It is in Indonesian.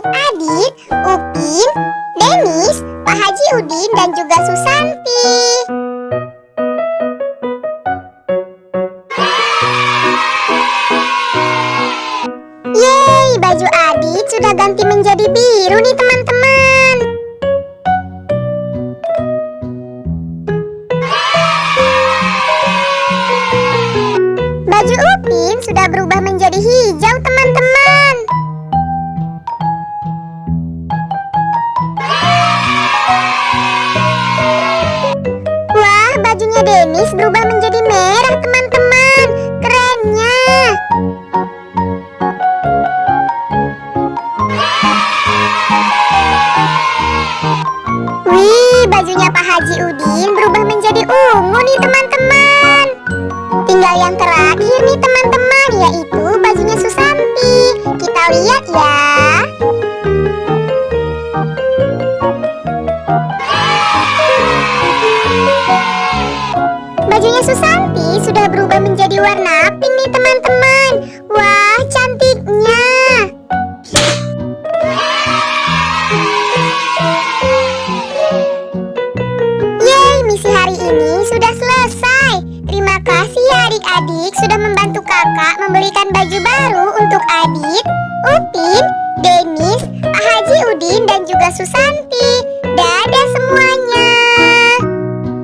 untuk Adit, Upin, Denis, Pak Haji Udin, dan juga Susanti. Yeay, baju Adit sudah ganti menjadi biru nih teman-teman. Baju Upin sudah berubah menjadi hijau teman-teman. Wah, bajunya Denis berubah menjadi merah teman-teman. Kerennya. Wih, bajunya Pak Haji Udin berubah menjadi ungu nih teman-teman. Tinggal yang terakhir nih teman-teman, yaitu bajunya Susanti. Kita lihat ya. Bajunya Susanti sudah berubah menjadi warna pink nih teman-teman. Wah, cantiknya. Yeay, misi hari ini sudah selesai. Terima kasih ya adik-adik sudah membantu kakak membelikan baju baru untuk Adit, Upin, Denis, Pak Haji Udin, dan juga Susanti.